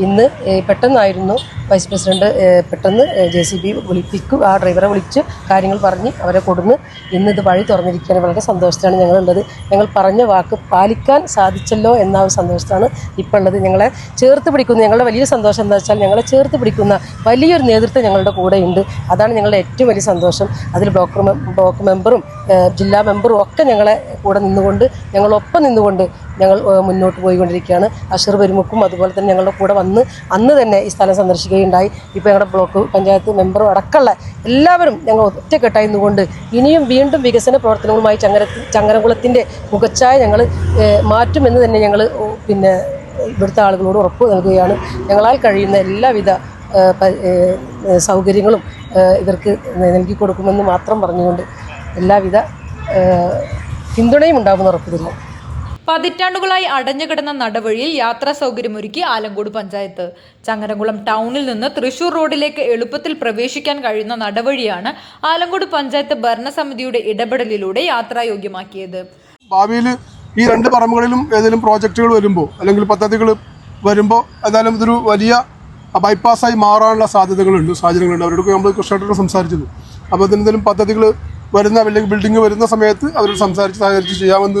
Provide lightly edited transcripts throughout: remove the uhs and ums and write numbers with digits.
ഇന്ന് പെട്ടെന്നായിരുന്നു vice president പെട്ടെന്ന് JCB വിളിപ്പിക്കും, ആ ഡ്രൈവറെ വിളിച്ച് കാര്യങ്ങൾ പറഞ്ഞ് അവരെ കൊടുന്ന് ഇന്നിത് വഴി തുറന്നിരിക്കുകയാണ്. വളരെ സന്തോഷത്തിലാണ് ഞങ്ങളുള്ളത്. ഞങ്ങൾ പറഞ്ഞ വാക്ക് പാലിക്കാൻ സാധിച്ചല്ലോ എന്ന ഒരു സന്തോഷത്താണ് ഇപ്പോൾ ഉള്ളത്. ഞങ്ങളെ ചേർത്ത് പിടിക്കുന്ന, ഞങ്ങളുടെ വലിയ സന്തോഷം എന്താ വെച്ചാൽ ഞങ്ങളെ ചേർത്ത് പിടിക്കുന്ന വലിയൊരു നേതൃത്വം ഞങ്ങളുടെ കൂടെയുണ്ട്. അതാണ് ഞങ്ങളുടെ ഏറ്റവും വലിയ സന്തോഷം. അതിൽ ബ്ലോക്ക് മെമ്പറും ജില്ലാ മെമ്പറും ഒക്കെ ഞങ്ങളെ കൂടെ നിന്നുകൊണ്ട്, ഞങ്ങളൊപ്പം നിന്നുകൊണ്ട് ഞങ്ങൾ മുന്നോട്ട് പോയിക്കൊണ്ടിരിക്കുകയാണ്. അഷർ പെരുമുക്കും അതുപോലെ തന്നെ ഞങ്ങളുടെ കൂടെ വന്ന് അന്ന് തന്നെ ഈ സ്ഥലം സന്ദർശിക്കുകയുണ്ടായി. ഇപ്പോൾ ഞങ്ങളുടെ ബ്ലോക്ക് പഞ്ചായത്ത് മെമ്പറും അടക്കമുള്ള എല്ലാവരും ഞങ്ങൾ ഒറ്റക്കെട്ടായി നിന്നുകൊണ്ട് ഇനിയും വീണ്ടും വികസന പ്രവർത്തനങ്ങളുമായി ചങ്ങരംകുളത്തിൻ്റെ മുഖച്ഛായ ഞങ്ങൾ മാറ്റുമെന്ന് തന്നെ ഞങ്ങൾ ഇവിടുത്തെ ആളുകളോട് ഉറപ്പ് നൽകുകയാണ്. ഞങ്ങളാൽ കഴിയുന്ന എല്ലാവിധ സൗകര്യങ്ങളും ഇവർക്ക് നൽകി കൊടുക്കുമെന്ന് മാത്രം പറഞ്ഞുകൊണ്ട് എല്ലാവിധ പിന്തുണയും ഉണ്ടാകുമെന്ന് ഉറപ്പ് തരുന്നു. പതിറ്റാണ്ടുകളായി അടഞ്ഞുകിടന്ന നടവഴിയിൽ യാത്രാ സൗകര്യമൊരുക്കി ആലങ്കോട് പഞ്ചായത്ത്. ചങ്ങരംകുളം ടൗണിൽ നിന്ന് തൃശൂർ റോഡിലേക്ക് എളുപ്പത്തിൽ പ്രവേശിക്കാൻ കഴിയുന്ന നടവഴിയാണ് ആലങ്കോട് പഞ്ചായത്ത് ഭരണസമിതിയുടെ ഇടപെടലിലൂടെ യാത്രായോഗ്യമാക്കിയത്. ഭാവിയിൽ ഈ രണ്ട് പറമ്പുകളിലും ഏതെങ്കിലും പ്രോജക്റ്റുകൾ വരുമ്പോൾ അല്ലെങ്കിൽ പദ്ധതികൾ വരുമ്പോൾ ഏതായാലും ഇതൊരു വലിയ ബൈപ്പാസായി മാറാനുള്ള സാഹചര്യങ്ങളുണ്ട്. അവരോട് നമ്മൾ കൃഷിയായിട്ട് സംസാരിച്ചത്. അപ്പോൾ ഇതിനെന്തെങ്കിലും പദ്ധതികൾ വരുന്ന അല്ലെങ്കിൽ ബിൽഡിംഗ് വരുന്ന സമയത്ത് അവർ സഹകരിച്ച് ചെയ്യാമെന്ന്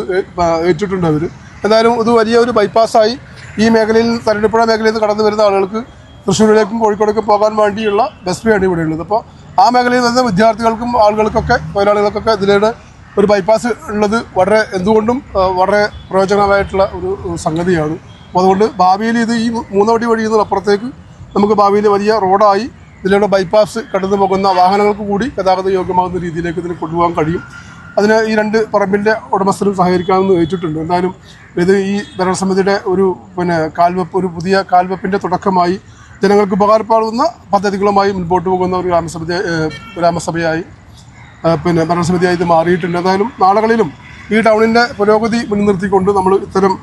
ഏറ്റിട്ടുണ്ട് അവർ. എന്തായാലും ഇത് വലിയൊരു ബൈപ്പാസായി ഈ മേഖലയിൽ, തരണിപ്പുഴ മേഖലയിൽ നിന്ന് കടന്നു വരുന്ന ആളുകൾക്ക് തൃശ്ശൂരിലേക്കും കോഴിക്കോടേക്കും പോകാൻ വേണ്ടിയുള്ള ബസ് വേയാണ് ഇവിടെ ഉള്ളത്. അപ്പോൾ ആ മേഖലയിൽ വരുന്ന വിദ്യാർത്ഥികൾക്കും ആളുകൾക്കൊക്കെ തൊഴിലാളികൾക്കൊക്കെ ഇതിലൂടെ ഒരു ബൈപ്പാസ് ഉള്ളത് എന്തുകൊണ്ടും വളരെ പ്രയോജനമായിട്ടുള്ള ഒരു സംഗതിയാണ്. അപ്പോൾ അതുകൊണ്ട് ഭാവിയിൽ ഇത് ഈ മൂന്നവടി വഴി അപ്പുറത്തേക്ക് നമുക്ക് ഭാവിയിൽ വലിയ റോഡായി ഇതിലൂടെ ബൈപ്പാസ് കടന്നു പോകുന്ന വാഹനങ്ങൾക്ക് കൂടി ഗതാഗത യോഗ്യമാകുന്ന രീതിയിലേക്ക് ഇതിന് കൊണ്ടുപോകാൻ കഴിയും. അതിന് ഈ രണ്ട് പറമ്പിൻ്റെ ഉടമസ്ഥരും സഹകരിക്കാമെന്ന് വെച്ചിട്ടുണ്ട്. എന്തായാലും ഇത് ഈ ഭരണസമിതിയുടെ ഒരു ഒരു പുതിയ കാൽവെപ്പിൻ്റെ തുടക്കമായി ജനങ്ങൾക്ക് ഉപകാരപ്പെടുന്ന പദ്ധതികളുമായി മുൻപോട്ട് പോകുന്ന ഒരു ഗ്രാമസഭയായി ഭരണസമിതിയായി ഇത് മാറിയിട്ടുണ്ട്. എന്തായാലും നാളുകളിലും ഈ ടൗണിൻ്റെ പുരോഗതി മുൻനിർത്തിക്കൊണ്ട് നമ്മൾ ഇത്തരം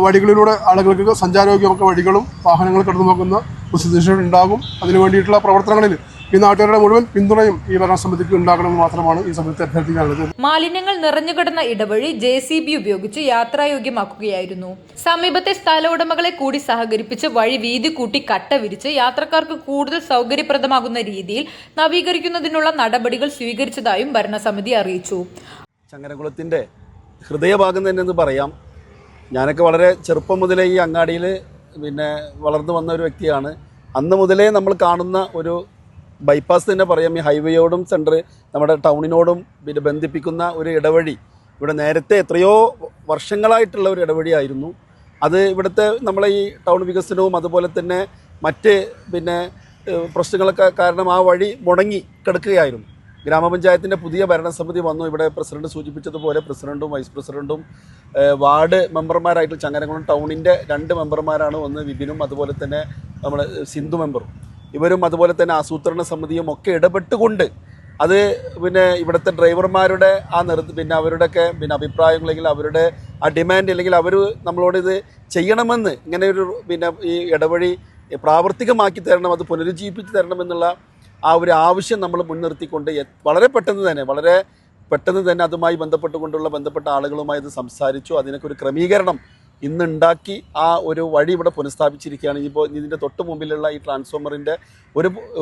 വഴികളിലൂടെ ആളുകൾക്ക് സഞ്ചാരയോഗ്യമൊക്കെ വഴികളും വാഹനങ്ങൾ കടന്നു പോകുന്ന സ്ഥിതിവിശേഷം ഉണ്ടാകും. അതിനു വേണ്ടിയിട്ടുള്ള പ്രവർത്തനങ്ങളിൽ ഈ നാട്ടുകാരുടെ മുഴുവൻ പിന്തുണയും ഈ ഭരണസമിതിക്ക് ഉണ്ടാകണമെന്ന് മാത്രമാണ് ഈ സമയത്ത് അഭ്യർത്ഥിക്കാനുള്ളത്. മാലിന്യങ്ങൾ നിറഞ്ഞുകിടന്ന ഇടവഴി JCB ഉപയോഗിച്ച് യാത്രായോഗ്യമാക്കുകയായിരുന്നു. സമീപത്തെ സ്ഥല ഉടമകളെ കൂടി സഹകരിപ്പിച്ച് വഴി വീതി കൂട്ടി കട്ട വിരിച്ച് യാത്രക്കാർക്ക് കൂടുതൽ സൗകര്യപ്രദമാകുന്ന രീതിയിൽ നവീകരിക്കുന്നതിനുള്ള നടപടികൾ സ്വീകരിച്ചതായും ഭരണസമിതി അറിയിച്ചു. ചങ്ങരംകുളത്തിൻ്റെ ഹൃദയഭാഗം തന്നെ എന്ന് പറയാം. ഞാനൊക്കെ വളരെ ചെറുപ്പം മുതലേ ഈ അങ്ങാടിയിൽ വളർന്നു വന്ന ഒരു വ്യക്തിയാണ്. അന്ന് മുതലേ നമ്മൾ കാണുന്ന ഒരു ബൈപ്പാസ് തന്നെ പറയാം. ഈ ഹൈവേയോടും നമ്മുടെ ടൗണിനോടും ബന്ധിപ്പിക്കുന്ന ഒരു ഇടവഴി ഇവിടെ നേരത്തെ എത്രയോ വർഷങ്ങളായിട്ടുള്ള ഒരു ഇടവഴിയായിരുന്നു. അത് ഇവിടുത്തെ നമ്മളെ ഈ ടൗൺ വികസനവും അതുപോലെ തന്നെ മറ്റ് പ്രശ്നങ്ങളൊക്കെ കാരണം ആ വഴി മുടങ്ങി കിടക്കുകയായിരുന്നു. ഗ്രാമപഞ്ചായത്തിൻ്റെ പുതിയ ഭരണസമിതി വന്നു. ഇവിടെ പ്രസിഡന്റ് സൂചിപ്പിച്ചതുപോലെ പ്രസിഡന്റും വൈസ് പ്രസിഡന്റും വാർഡ് മെമ്പർമാരായിട്ട് ചങ്ങരംകുളം ടൗണിൻ്റെ 2 മെമ്പർമാരാണ്. ഒന്ന് വിപിനും അതുപോലെ തന്നെ നമ്മുടെ സിന്ധു മെമ്പറും. ഇവരും അതുപോലെ തന്നെ ആസൂത്രണ സമിതിയും ഒക്കെ ഇടപെട്ടുകൊണ്ട് അത് ഇവിടുത്തെ ഡ്രൈവർമാരുടെ ആ അവരുടെയൊക്കെ അഭിപ്രായങ്ങൾ അല്ലെങ്കിൽ അവരുടെ ആ ഡിമാൻഡ് അല്ലെങ്കിൽ അവർ നമ്മളോട് ഇത് ചെയ്യണമെന്ന് ഇങ്ങനെ ഒരു ഈ ഇടവഴി പ്രാവർത്തികമാക്കി തരണം, അത് പുനരുജ്ജീവിപ്പിച്ച് തരണമെന്നുള്ള ആ ഒരു ആവശ്യം നമ്മൾ മുൻനിർത്തിക്കൊണ്ട് വളരെ പെട്ടെന്ന് തന്നെ അതുമായി ബന്ധപ്പെട്ട ആളുകളുമായി ഇത് സംസാരിച്ചു. അതിനൊക്കെ ഒരു ക്രമീകരണം ഇന്നുണ്ടാക്കി ആ ഒരു വഴി ഇവിടെ പുനഃസ്ഥാപിച്ചിരിക്കുകയാണ്. ഇതിൻ്റെ തൊട്ട് മുമ്പിലുള്ള ഈ ട്രാൻസ്ഫോമറിൻ്റെ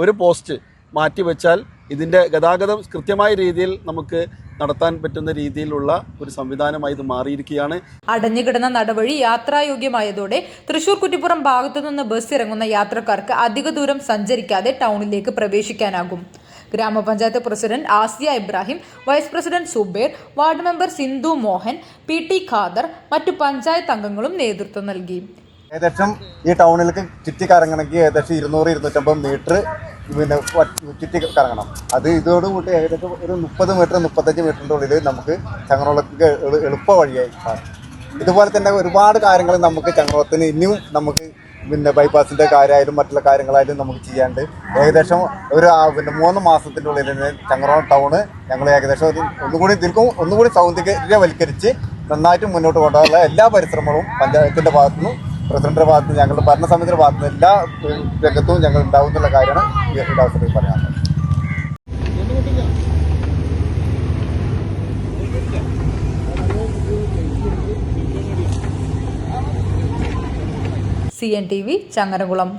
ഒരു പോസ്റ്റ് മാറ്റിവെച്ചാൽ ഇതിൻ്റെ ഗതാഗതം കൃത്യമായ രീതിയിൽ നമുക്ക് നടത്താൻ പറ്റുന്ന രീതിയിലുള്ള ഒരു സംവിധാനമായി ഇത് മാറിയിരിക്കുകയാണ്. അടഞ്ഞുകിടന്ന നടവഴി യാത്രായോഗ്യമായതോടെ തൃശൂർ കുറ്റിപ്പുറം ഭാഗത്തു നിന്ന് ബസ് ഇറങ്ങുന്ന യാത്രക്കാർക്ക് അധിക ദൂരം സഞ്ചരിക്കാതെ ടൗണിലേക്ക് പ്രവേശിക്കാനാകും. ഗ്രാമപഞ്ചായത്ത് president Asiya Ibrahim, vice president Subair, ward member Sindhu Mohan, PT Khader, മറ്റു പഞ്ചായത്ത് അംഗങ്ങളും നേതൃത്വം നൽകി. ഏകദേശം ഈ ടൗണിലേക്ക് ചുറ്റിക്കറങ്ങണമെങ്കിൽ ഏകദേശം 200-250 മീറ്റർ ചുറ്റി കറങ്ങണം. അത് ഇതോടുകൂടി ഏകദേശം ഒരു 30 മീറ്റർ 35 മീറ്ററിൻ്റെ ഉള്ളിൽ നമുക്ക് ചങ്ങരംകുളത്തേക്ക് എളുപ്പ വഴിയായി മാറും. ഇതുപോലെ തന്നെ ഒരുപാട് കാര്യങ്ങൾ നമുക്ക് ചങ്ങരംകുളത്തിന് ഇനിയും നമുക്ക് ബൈപ്പാസിൻ്റെ കാര്യമായാലും മറ്റുള്ള കാര്യങ്ങളായാലും നമുക്ക് ചെയ്യാണ്ട് ഏകദേശം ഒരു 3 മാസത്തിൻ്റെ ഉള്ളിൽ തന്നെ ചങ്ങരംകുളം ടൗണ് ഞങ്ങൾ ഏകദേശം ഒന്നുകൂടി സൗന്ദര്യവൽക്കരിച്ച് നന്നായിട്ട് മുന്നോട്ട് കൊണ്ടുപോകാനുള്ള എല്ലാ പരിശ്രമങ്ങളും പഞ്ചായത്തിൻ്റെ ഭാഗത്തുനിന്നും പ്രസിഡന്റിന്റെ ഭാഗത്തുനിന്ന് ഞങ്ങളുടെ ഭരണസമിതിയുടെ ഭാഗത്തുനിന്ന് എല്ലാ രംഗത്തും ഞങ്ങൾ ഉണ്ടാവുന്നുള്ള കാര്യമാണ് ഈ അവസരത്തിൽ പറയാനുള്ളത്. CNTV ചങ്ങരകുളം.